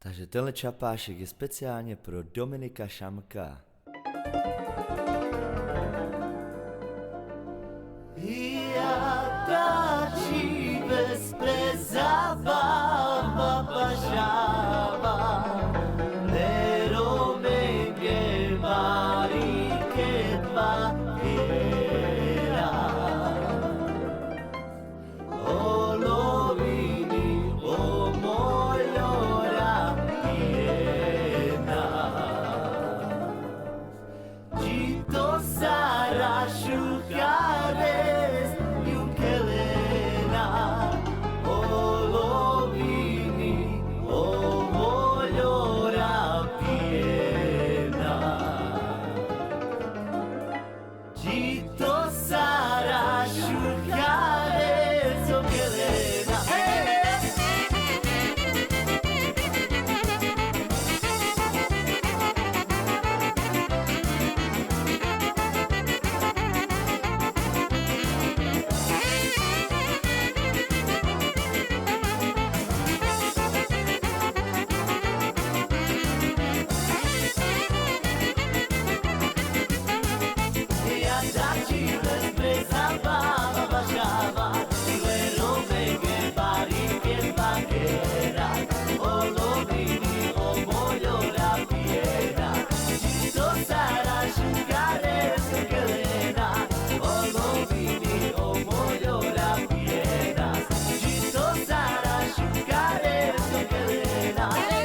Takže tenhle čapášek je speciálně pro Dominika Šamka. Ja taci bezprezava bašava Lero menge marike dva era Olovini o mojora piena Gito sara shukares Kelena Olovini o mojora piena Gito sara shukares o Kelena Zabava baixava, Lero menge barike vaquera, Olovini o mojora piena, Gito sara shukares Kelena, Olovini o mojora piena, Gito sara shukares Kelena.